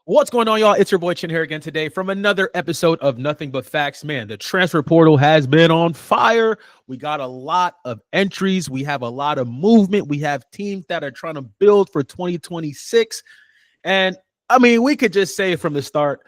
What's going on, y'all? It's your boy Chin here again today from another episode of Nothing But Facts. Man, the transfer portal has been on fire. We got a lot of entries. We have a lot of movement. We have teams that are trying to build for 2026. And I mean, we could just say from the start,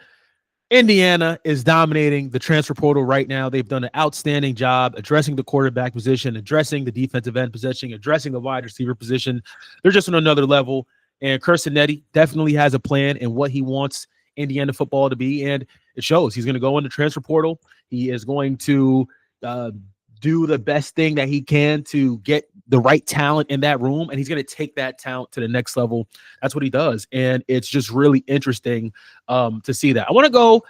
Indiana is dominating the transfer portal right now. They've done an outstanding job addressing the quarterback position, addressing the defensive end position, addressing the wide receiver position. They're just on another level. And Curcinetti definitely has a plan and what he wants Indiana football to be. And it shows. He's going to go in the transfer portal. He is going to do the best thing that he can to get the right talent in that room. And he's going to take that talent to the next level. That's what he does. And it's just really interesting to see that. I want to go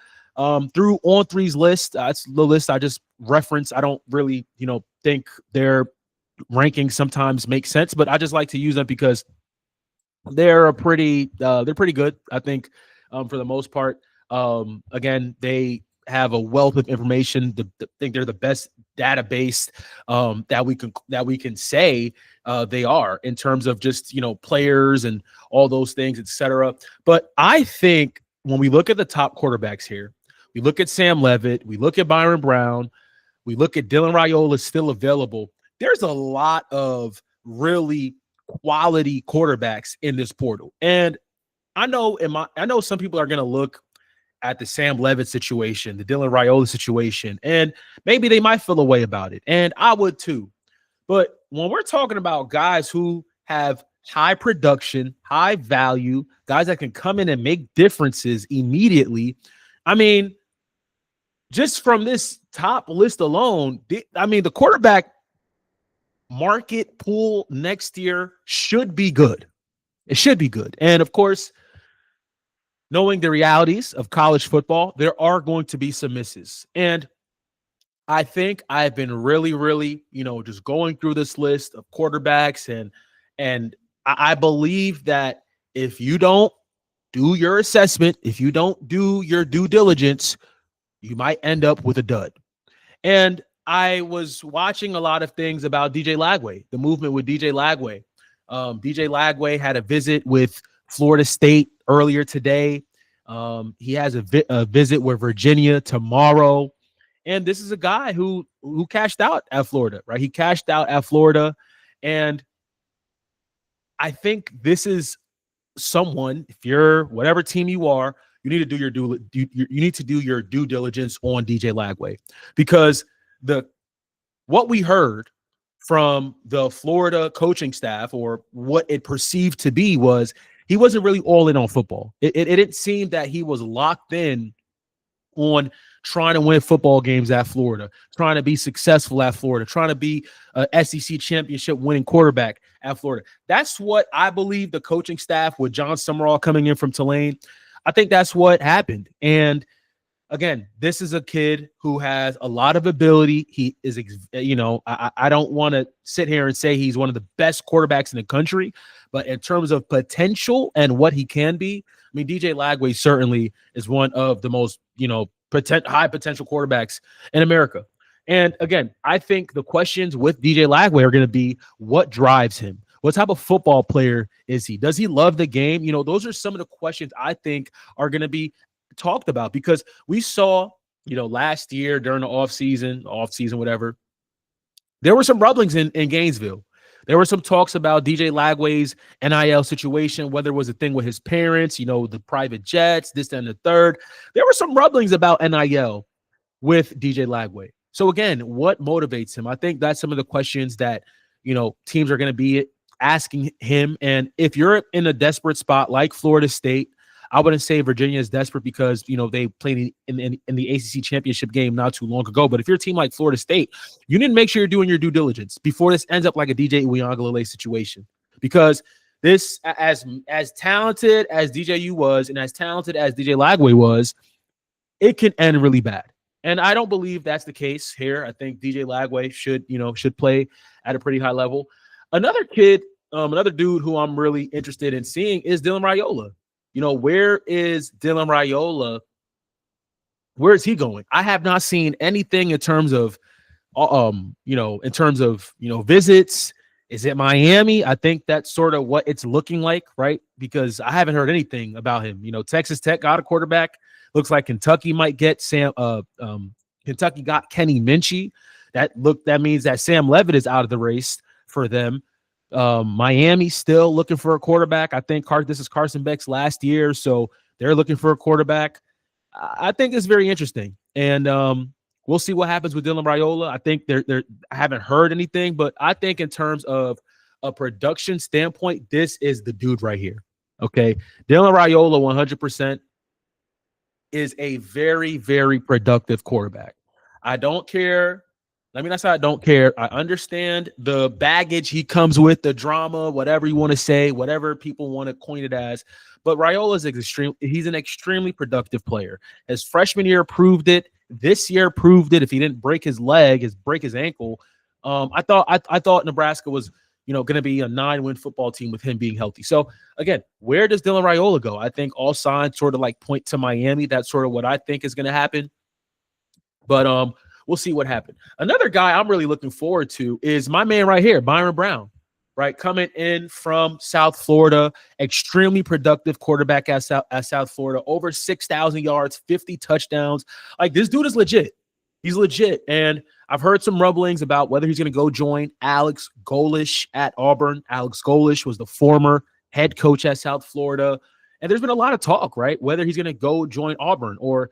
through On3's list. It's the list I just referenced. I don't really, think their rankings sometimes make sense, but I just like to use them because they're pretty good, I think, for the most part. Again, they have a wealth of information. I think they're the best database that we can say they are in terms of just players and all those things, etc. But I think when we look at the top quarterbacks here, we look at Sam Levitt, we look at Byron Brown, we look at Dylan Raiola still available. There's a lot of really quality quarterbacks in this portal. And I know some people are going to look at the Sam Levitt situation, the Dylan Raiola situation, and maybe they might feel a way about it. And I would too. But when we're talking about guys who have high production, high value, guys that can come in and make differences immediately, I mean, just from this top list alone, the quarterback market pool next year should be good. It should be good. And of course, knowing the realities of college football, there are going to be some misses. And I think I've been really, just going through this list of quarterbacks, and I believe that if you don't do your assessment, if you don't do your due diligence, you might end up with a dud. And I was watching a lot of things about DJ Lagway, the movement with DJ Lagway. DJ Lagway had a visit with Florida State earlier today. He has a visit with Virginia tomorrow. And this is a guy who cashed out at Florida, right? He cashed out at Florida. And I think this is someone, if you're whatever team you are, you need to do your due diligence on DJ Lagway, because what we heard from the Florida coaching staff, or what it perceived to be, was he wasn't really all in on football. It didn't seem that he was locked in on trying to win football games at Florida, trying to be successful at Florida, trying to be a SEC championship winning quarterback at Florida. That's what I believe the coaching staff, with John Summerall coming in from Tulane, I think that's what happened. And again, this is a kid who has a lot of ability. He is, I don't want to sit here and say he's one of the best quarterbacks in the country, but in terms of potential and what he can be, I mean, DJ Lagway certainly is one of the most, high potential quarterbacks in America. And again, I think the questions with DJ Lagway are going to be, what drives him? What type of football player is he? Does he love the game? Those are some of the questions I think are going to be talked about, because we saw, last year during the offseason, whatever, there were some rumblings in Gainesville. There were some talks about DJ Lagway's NIL situation, whether it was a thing with his parents, the private jets, this and the third. There were some rumblings about NIL with DJ Lagway. So again, what motivates him? I think that's some of the questions that, teams are going to be asking him. And if you're in a desperate spot like Florida State, I wouldn't say Virginia is desperate, because, they played in the ACC championship game not too long ago. But if you're a team like Florida State, you need to make sure you're doing your due diligence before this ends up like a DJ Uiagalelei situation. Because this, as talented as DJU was, and as talented as DJ Lagway was, it can end really bad. And I don't believe that's the case here. I think DJ Lagway should play at a pretty high level. Another kid, another dude who I'm really interested in seeing is Dylan Raiola. Where is Dylan Raiola? Where is he going? I have not seen anything in terms of, visits, Is it Miami? I think that's sort of what it's looking like, right? Because I haven't heard anything about him. Texas Tech got a quarterback. Looks like Kentucky might get Kentucky got Kenny Minchie. That means that Sam Levitt is out of the race for them. Miami still looking for a quarterback. I think this is Carson Beck's last year, so they're looking for a quarterback. I think it's very interesting, and we'll see what happens with Dylan Raiola. I think I haven't heard anything, but I think in terms of a production standpoint, this is the dude right here. Okay, Dylan Raiola, 100% is a very, very productive quarterback. I don't care. I mean, that's how I don't care. I understand the baggage he comes with, the drama, whatever you want to say, whatever people want to coin it as. But Raiola is he's an extremely productive player. His freshman year proved it. This year proved it. If he didn't break his leg, break his ankle, I thought Nebraska was, going to be a 9-win football team with him being healthy. So again, where does Dylan Raiola go? I think all signs sort of like point to Miami. That's sort of what I think is going to happen. But we'll see what happens. Another guy I'm really looking forward to is my man right here, Byron Brown, right? Coming in from South Florida, extremely productive quarterback at South Florida, over 6,000 yards, 50 touchdowns. Like, this dude is legit. He's legit. And I've heard some rumblings about whether he's going to go join Alex Golesh at Auburn. Alex Golesh was the former head coach at South Florida. And there's been a lot of talk, right? Whether he's going to go join Auburn or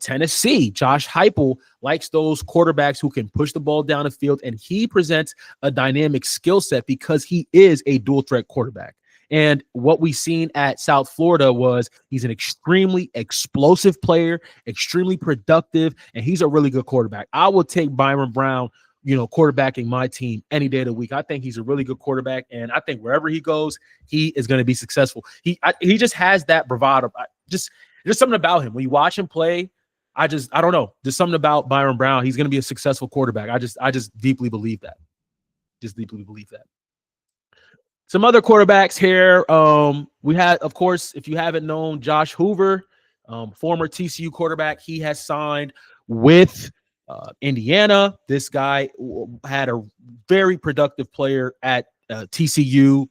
Tennessee. Josh Heupel likes those quarterbacks who can push the ball down the field, and he presents a dynamic skill set because he is a dual threat quarterback. And what we've seen at South Florida was he's an extremely explosive player, extremely productive, and he's a really good quarterback. I will take Byron Brown, quarterbacking my team any day of the week. I think he's a really good quarterback, and I think wherever he goes, he is going to be successful. He just has that bravado. There's something about him. When you watch him play, I don't know. There's something about Byron Brown. He's going to be a successful quarterback. I just deeply believe that. Just deeply believe that. Some other quarterbacks here. We had, of course, if you haven't known, Josh Hoover, former TCU quarterback. He has signed with Indiana. This guy had a very productive player at TCU,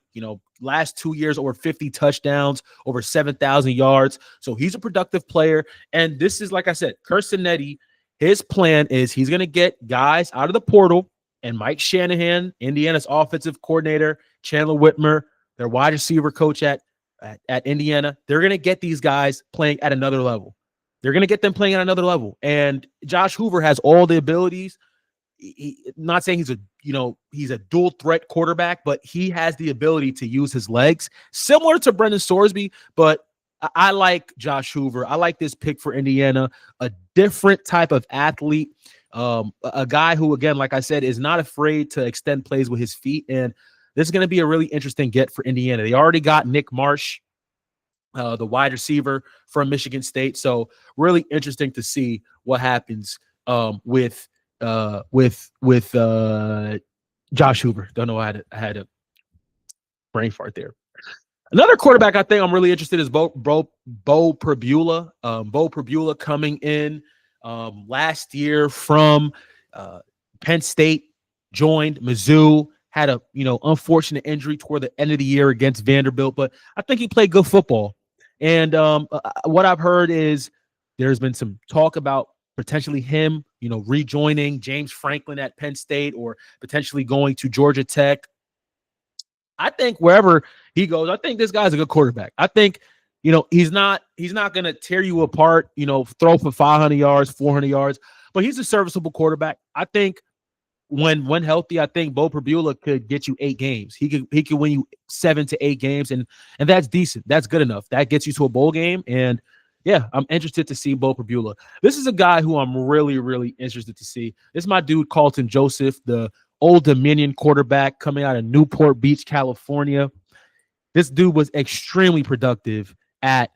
last 2 years, over 50 touchdowns, over 7,000 yards. So he's a productive player. And this is, like I said, Kirsinetti, his plan is he's going to get guys out of the portal, and Mike Shanahan, Indiana's offensive coordinator, Chandler Whitmer, their wide receiver coach at Indiana, they're going to get these guys playing at another level. They're going to get them playing at another level. And Josh Hoover has all the abilities. Not saying he's a dual threat quarterback, but he has the ability to use his legs, similar to Brendan Sorsby. But I like Josh Hoover. I like this pick for Indiana, a different type of athlete, a guy who, again, like I said, is not afraid to extend plays with his feet. And this is going to be a really interesting get for Indiana. They already got Nick Marsh, the wide receiver from Michigan State. So really interesting to see what happens with Josh Hoover. Don't know. I had a brain fart there. Another quarterback I think I'm really interested in is Bo Prabula. Bo Prabula coming in last year from Penn State, joined Mizzou, had a unfortunate injury toward the end of the year against Vanderbilt, but I think he played good football. And what I've heard is there's been some talk about potentially him, rejoining James Franklin at Penn State or potentially going to Georgia Tech. I think wherever he goes, I think this guy's a good quarterback. I think, he's not going to tear you apart, throw for 500 yards, 400 yards, but he's a serviceable quarterback. I think when healthy, I think Bo Prabula could get you 8 games. He could win you 7 to 8 games, and that's decent. That's good enough. That gets you to a bowl game. And yeah, I'm interested to see Bo Prabula. This is a guy who I'm really, really interested to see. This is my dude, Carlton Joseph, the Old Dominion quarterback coming out of Newport Beach, California. This dude was extremely productive at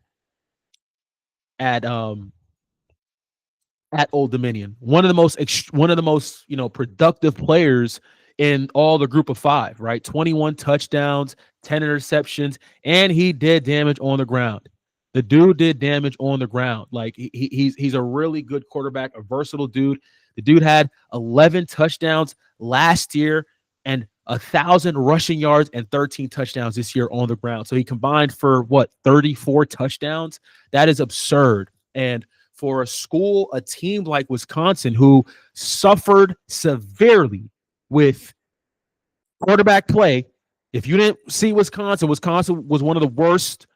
Old Dominion. One of the most productive players in all the group of 5, right? 21 touchdowns, 10 interceptions, and he did damage on the ground. The dude did damage on the ground. Like he's a really good quarterback, a versatile dude. The dude had 11 touchdowns last year, and 1,000 rushing yards and 13 touchdowns this year on the ground. So he combined for 34 touchdowns. That is absurd. And for a team like Wisconsin, who suffered severely with quarterback play. If you didn't see Wisconsin was one of the worst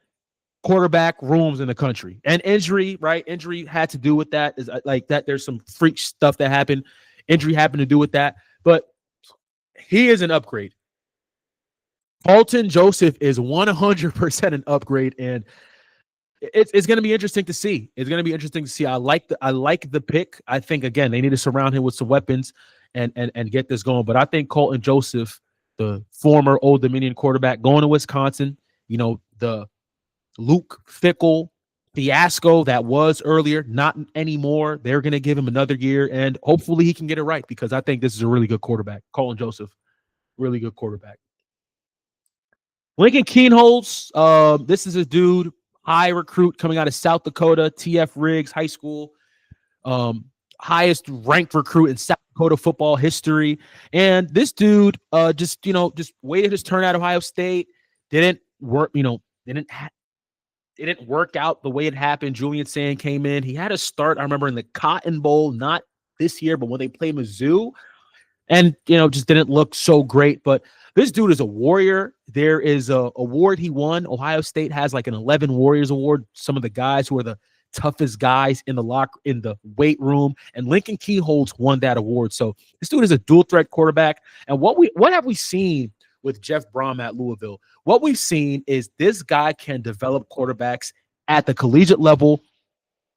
quarterback rooms in the country. And injury, right? Injury had to do with that. Is like that. There's some freak stuff that happened. Injury happened to do with that. But he is an upgrade. Carlton Joseph is 100% an upgrade, and it's going to be interesting to see. It's going to be interesting to see. I like the pick. I think again they need to surround him with some weapons and get this going. But I think Carlton Joseph, the former Old Dominion quarterback, going to Wisconsin, the Luke Fickell fiasco that was earlier, not anymore. They're going to give him another year, and hopefully he can get it right because I think this is a really good quarterback. Carlton Joseph, really good quarterback. Lincoln Kienholz, this is a dude, high recruit coming out of South Dakota, TF Riggs High School, highest ranked recruit in South Dakota football history. And this dude just waited his turn at Ohio State, didn't work, it didn't work out the way it happened. Julian Sand came in. He had a start, I remember, in the Cotton Bowl, not this year, but when they played Mizzou, and, just didn't look so great. But this dude is a warrior. There is a award he won. Ohio State has like an 11 Warriors award. Some of the guys who are the toughest guys in the weight room, and Lincoln Kienholz won that award. So this dude is a dual threat quarterback. And what have we seen with Jeff Brom at Louisville? What we've seen is this guy can develop quarterbacks at the collegiate level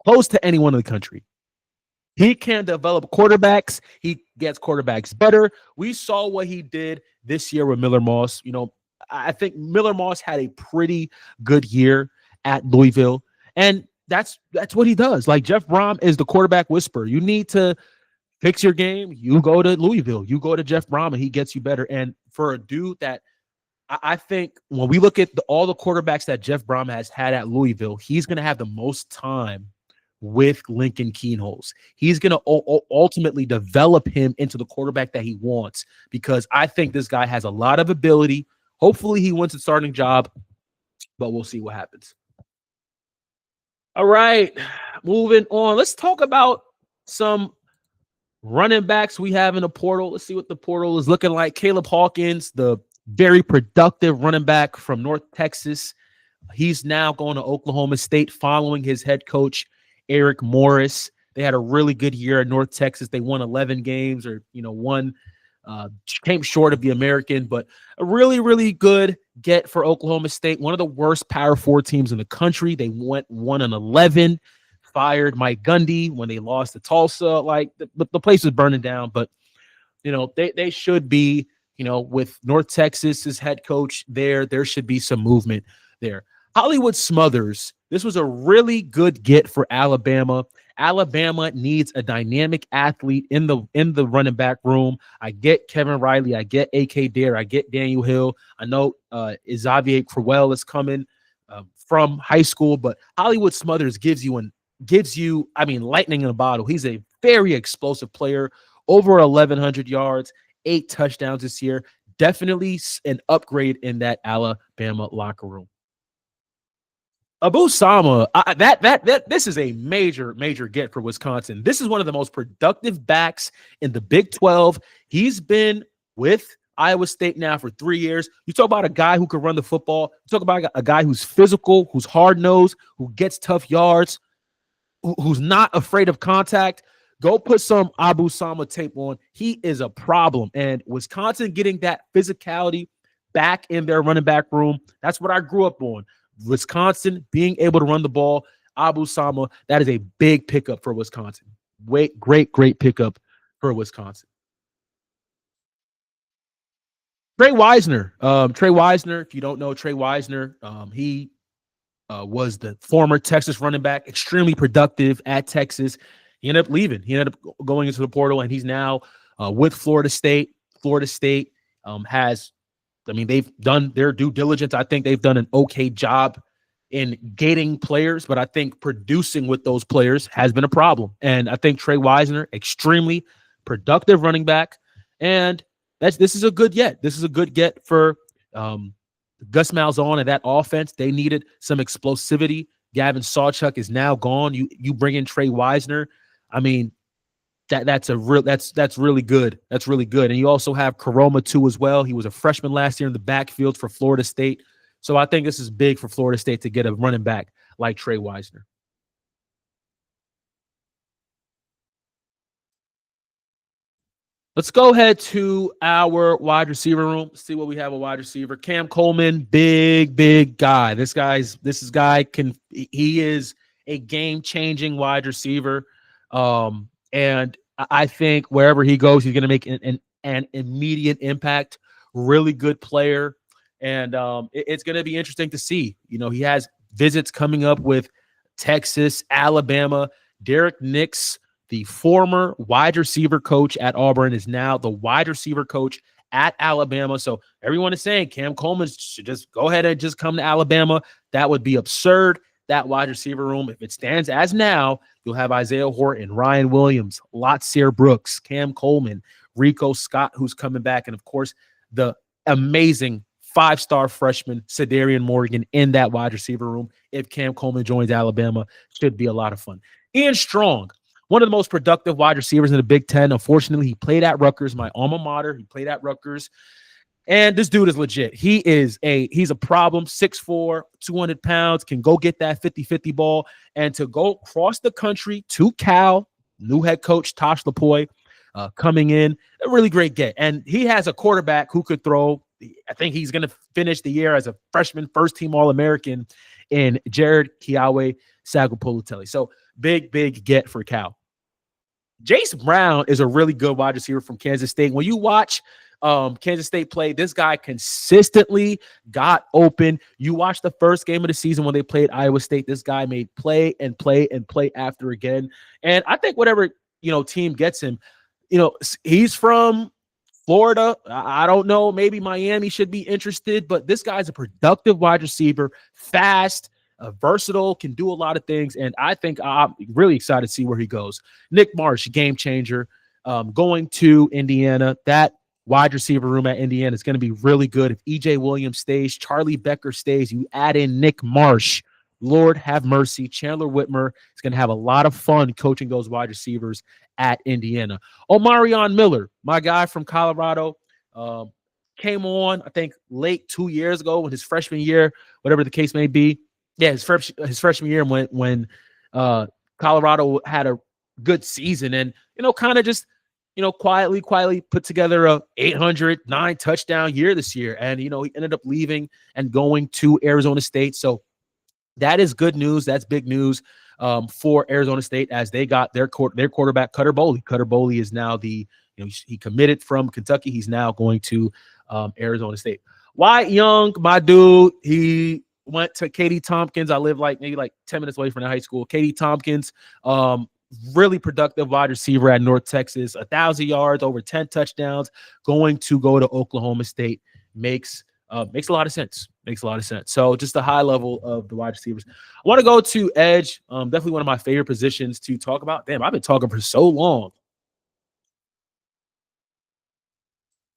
close to anyone in the country. He can develop quarterbacks. He gets quarterbacks better. We saw what he did this year with Miller Moss. I think Miller Moss had a pretty good year at Louisville, and that's what he does. Like, Jeff Brom is the quarterback whisperer. You need to fix your game. You go to Louisville. You go to Jeff Brom, and he gets you better. And for a dude that I think when we look at all the quarterbacks that Jeff Brom has had at Louisville, he's going to have the most time with Lincoln Kienholz. He's going to ultimately develop him into the quarterback that he wants, because I think this guy has a lot of ability. Hopefully he wins the starting job, but we'll see what happens. All right, moving on. Let's talk about some running backs we have in the portal. Let's see what the portal is looking like. Caleb Hawkins, the very productive running back from North Texas. He's now going to Oklahoma State following his head coach, Eric Morris. They had a really good year at North Texas. They won 11 games, or came short of the American, but a really, really good get for Oklahoma State. One of the worst Power 4 teams in the country. They went 1-11, fired Mike Gundy when they lost to Tulsa. Like, the place was burning down, but they should be, with North Texas's head coach there should be some movement there. Hollywood Smothers, this was a really good get for Alabama. Alabama needs a dynamic athlete in the running back room. I get Kevin Riley. I get A.K. Dare. I get Daniel Hill. I know Xavier Crowell is coming from high school, but Hollywood Smothers gives you lightning in a bottle. He's a very explosive player, over 1,100 yards, 8 touchdowns this year. Definitely an upgrade in that Alabama locker room. Abu Sama, this is a major get for Wisconsin. This is one of the most productive backs in the Big 12. He's been with Iowa State now for 3 years. You talk about a guy who can run the football. You talk about a guy who's physical, who's hard-nosed, who gets tough yards, who's not afraid of contact. Go put some Abu Sama tape on. He is a problem. And Wisconsin getting that physicality back in their running back room, that's what I grew up on. Wisconsin being able to run the ball. Abu Sama, that is a big pickup for Wisconsin. Great pickup for Wisconsin. Trey Wisner, if you don't know Trey Wisner, he was the former Texas running back, extremely productive at Texas. He ended up leaving. He ended up going into the portal, and he's now with Florida State. Florida State they've done their due diligence. I think they've done an okay job in gating players, but I think producing with those players has been a problem. And I think Trey Wisner, extremely productive running back. And this is a good get. This is a good get for Gus Malzahn and that offense. They needed some explosivity. Gavin Sawchuk is now gone. You bring in Trey Wisner. I mean, that's really good. That's really good. And you also have Karoma too as well. He was a freshman last year in the backfield for Florida State. So I think this is big for Florida State to get a running back like Trey Wisner. Let's go ahead to our wide receiver room. See what we have a wide receiver. Cam Coleman, big guy. This guy he is a game-changing wide receiver. And I think wherever he goes, he's going to make an immediate impact. Really good player. And it's going to be interesting to see. You know, he has visits coming up with Texas, Alabama. Derek Nix, the former wide receiver coach at Auburn, is now the wide receiver coach at Alabama. So everyone is saying Cam Coleman should just go ahead and just come to Alabama. That would be absurd. That wide receiver room, if it stands as now, you'll have Isaiah Horton, Ryan Williams, Lotzier Brooks, Cam Coleman, Rico Scott, who's coming back, and of course the amazing 5-star freshman Sadarian Morgan in that wide receiver room. If Cam Coleman joins Alabama, should be a lot of fun. Ian Strong, one of the most productive wide receivers in the Big Ten. Unfortunately, he played at Rutgers, my alma mater. He played at Rutgers. And this dude is legit. He's a problem, 6'4", 200 pounds, can go get that 50-50 ball. And to go across the country to Cal, new head coach Tosh Lapoy coming in, a really great get. And he has a quarterback who could throw. I think he's going to finish the year as a freshman first-team All-American in Jared Kiawe Sagapoluteli. So big get for Cal. Jace Brown is a really good wide receiver from Kansas State. When you watch Kansas State play, this guy consistently got open. You watch the first game of the season when they played Iowa State. This guy made play after again. And I think whatever, team gets him, he's from Florida. I don't know. Maybe Miami should be interested, but this guy's a productive wide receiver, fast, versatile, can do a lot of things. And I think I'm really excited to see where he goes. Nick Marsh, game changer, going to Indiana. That wide receiver room at Indiana is going to be really good. If EJ Williams stays, Charlie Becker stays, you add in Nick Marsh, Lord have mercy. Chandler Whitmer is going to have a lot of fun coaching those wide receivers at Indiana. Omarion Miller, my guy from Colorado, came on, I think, late 2 years ago when his freshman year, whatever the case may be. Yeah, his freshman year when Colorado had a good season and, kind of just, quietly put together a 809 touchdown year this year. And, he ended up leaving and going to Arizona State. So that is good news. That's big news for Arizona State as they got their quarterback, Cutter Boley. Cutter Boley is now he committed from Kentucky. He's now going to Arizona State. Wyatt Young, my dude, he went to Katy Tompkins. I live maybe 10 minutes away from the high school. Katy Tompkins, really productive wide receiver at North Texas, 1,000 yards, over 10 touchdowns, go to Oklahoma State makes a lot of sense. Makes a lot of sense. So just the high level of the wide receivers. I want to go to edge. Definitely one of my favorite positions to talk about. Damn, I've been talking for so long.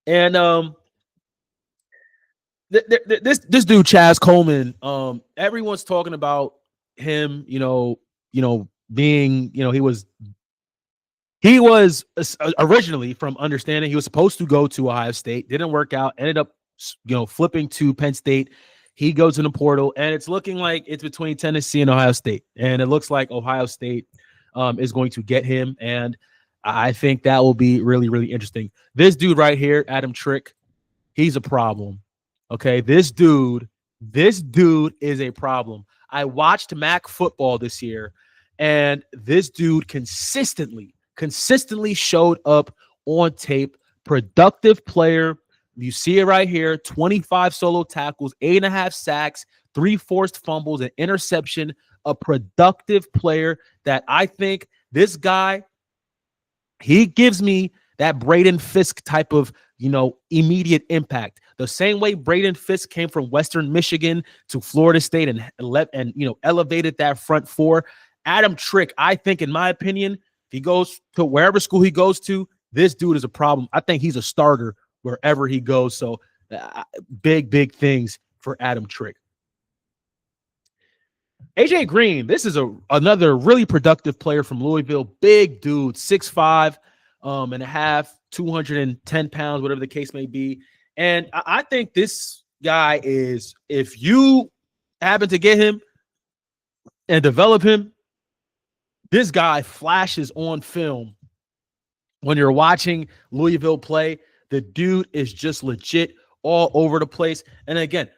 And this dude Chaz Coleman, everyone's talking about him, being, he was originally, from understanding, he was supposed to go to Ohio State, didn't work out, ended up flipping to Penn State. He goes in the portal, and it's looking like it's between Tennessee and Ohio State, and it looks like Ohio State is going to get him, and I think that will be really, really interesting. This dude right here, Adam Trick, he's a problem. Okay, this dude is a problem. I watched MAC football this year, and this dude consistently showed up on tape. Productive player. You see it right here, 25 solo tackles, 8.5 sacks, 3 forced fumbles, an interception, a productive player that I think this guy, he gives me that Braden Fisk type of, immediate impact. The same way Braden Fisk came from Western Michigan to Florida State and elevated that front four. Adam Trick, I think, in my opinion, if he goes to wherever school he goes to, this dude is a problem. I think he's a starter wherever he goes. So big things for Adam Trick. AJ Green, this is another really productive player from Louisville. Big dude, 6'5" and a half, 210 pounds, whatever the case may be. And I think this guy is, if you happen to get him and develop him, this guy flashes on film. When you're watching Louisville play, the dude is just legit all over the place. And again,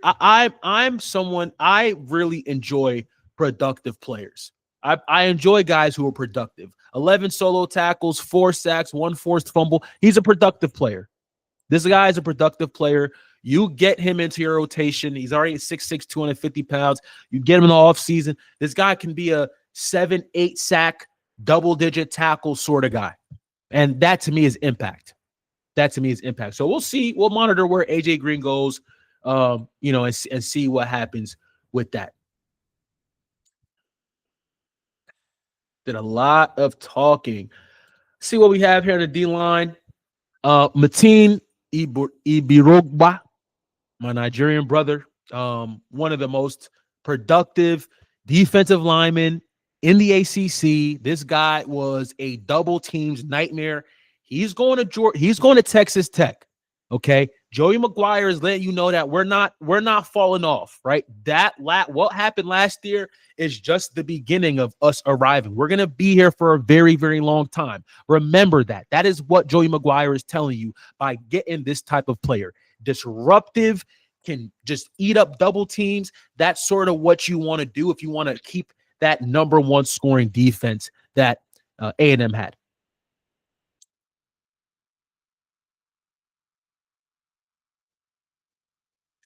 I'm someone, I really enjoy productive players. I enjoy guys who are productive. 11 solo tackles, 4 sacks, 1 forced fumble. He's a productive player. This guy is a productive player. You get him into your rotation. He's already 6'6", 250 pounds. You get him in the offseason. This guy can be a 7-8 sack, double-digit tackle sort of guy. And that, to me, is impact. So we'll see. We'll monitor where AJ Green goes, and see what happens with that. Did a lot of talking. See what we have here in the D-line. Mateen Ibirogba, my Nigerian brother, one of the most productive defensive linemen in the ACC. This guy was a double teams nightmare. He's going to Texas Tech. Okay, Joey McGuire is letting you know that we're not falling off, right? What happened last year is just the beginning of us arriving. We're gonna be here for a very, very long time. Remember that. That is what Joey McGuire is telling you by getting this type of player. Disruptive, can just eat up double teams. That's sort of what you want to do if you want to keep that number one scoring defense that A&M had.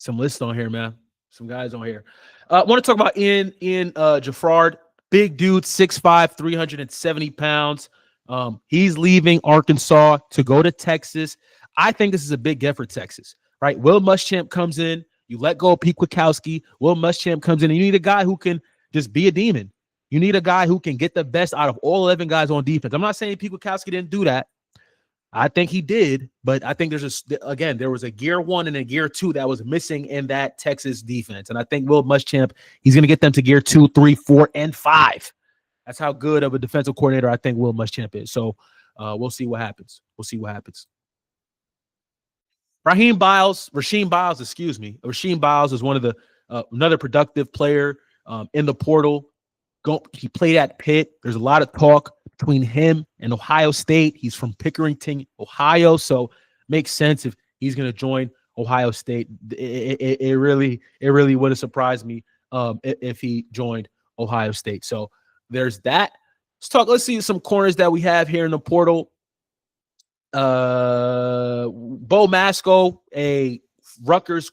Some lists on here, man. Some guys on here. I want to talk about Ian Jaffrard. Big dude, 6'5", 370 pounds. He's leaving Arkansas to go to Texas. I think this is a big get for Texas, right? Will Muschamp comes in. You let go of Pete Kwiatkowski. Will Muschamp comes in, and you need a guy who can just be a demon. You need a guy who can get the best out of all 11 guys on defense. I'm not saying Pete Kwiatkowski didn't do that. I think he did, but I think there was a gear 1 and a gear 2 that was missing in that Texas defense. And I think Will Muschamp, he's going to get them to gear 2, 3, 4, and 5. That's how good of a defensive coordinator I think Will Muschamp is. So we'll see what happens. Rasheem Biles, Rasheem Biles is one of the another productive player in the portal. He played at Pitt. There's a lot of talk between him and Ohio State. He's from Pickerington, Ohio, so makes sense if he's going to join Ohio State. It really would have surprised me if he joined Ohio State. So there's that. Let's see some corners that we have here in the portal. Bo Masco, a Rutgers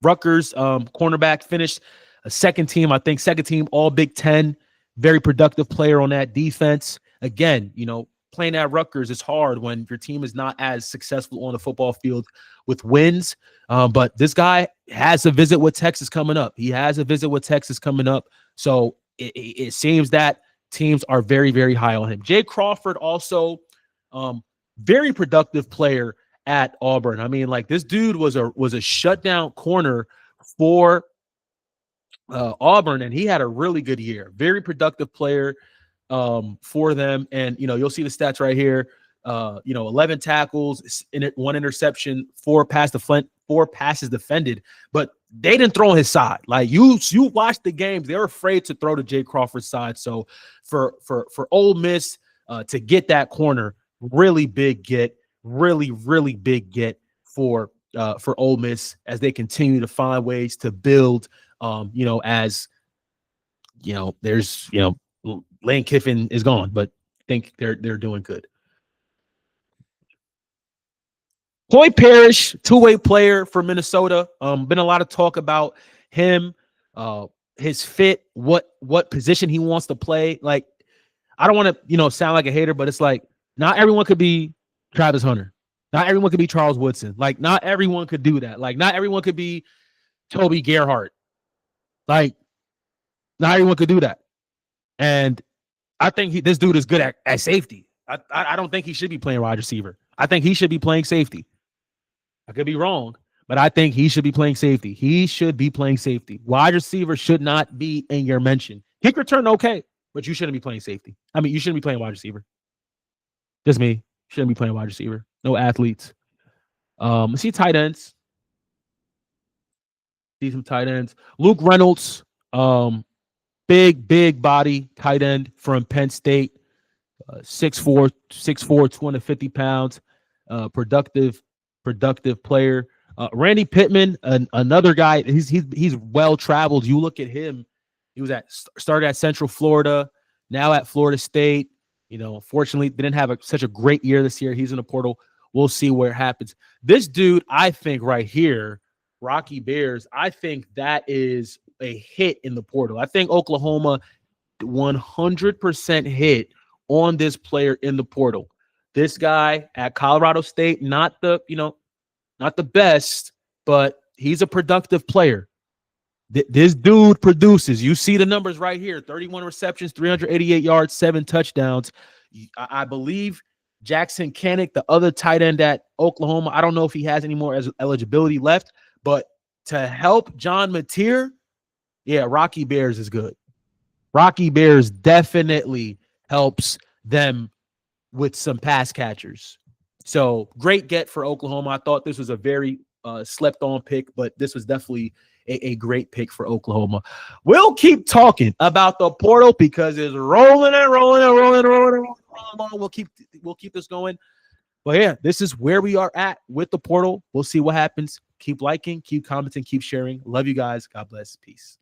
cornerback, finished a second team all Big Ten. Very productive player on that defense. Again, playing at Rutgers is hard when your team is not as successful on the football field with wins. But this guy has a visit with Texas coming up. So it seems that teams are very, very high on him. Jay Crawford also very productive player at Auburn. I mean, like, this dude was a shutdown corner for Auburn, and he had a really good year. Very productive player for them. And you'll see the stats right here. 11 tackles, 1 interception, 4 passes defended, but they didn't throw on his side. Like, you watch the games, they're afraid to throw to Jay Crawford's side. So for Ole Miss to get that corner, really big get for Ole Miss as they continue to find ways to build. As there's Lane Kiffin is gone, but I think they're doing good. Hoy Parrish, two-way player for Minnesota. Been a lot of talk about him, his fit, what position he wants to play. Like, I don't want to sound like a hater, but it's like, not everyone could be Travis Hunter. Not everyone could be Charles Woodson. Like, not everyone could do that. Like, not everyone could be Toby Gerhart. Like, not everyone could do that. And I think this dude is good at safety. I don't think he should be playing wide receiver. I think he should be playing safety. I could be wrong, but I think he should be playing safety. He should be playing safety. Wide receiver should not be in your mention. Kick return, okay, but you shouldn't be playing safety. I mean, you shouldn't be playing wide receiver. Just me. Shouldn't be playing wide receiver. No athletes. Let's see tight ends. See some tight ends. Luke Reynolds, big body tight end from Penn State. 6'4", 250 pounds. Productive player. Randy Pittman, another guy. He's well traveled. You look at him. He was started at Central Florida, now at Florida State. You know, unfortunately, didn't have such a great year this year. He's in the portal. We'll see where it happens. This dude, I think right here, Rocky Bears, I think that is a hit in the portal. I think Oklahoma 100% hit on this player in the portal. This guy at Colorado State, not the best, but he's a productive player. This dude produces. You see the numbers right here: 31 receptions, 388 yards, 7 touchdowns. I believe Jackson Kannick, the other tight end at Oklahoma, I don't know if he has any more eligibility left, but to help John Mateer, yeah, Rocky Bears is good. Rocky Bears definitely helps them with some pass catchers. So great get for Oklahoma. I thought this was a very slept on pick, but this was definitely a great pick for Oklahoma. We'll keep talking about the portal because it's rolling. We'll keep this going. But yeah, this is where we are at with the portal. We'll see what happens. Keep liking, keep commenting, keep sharing. Love you guys. God bless. Peace.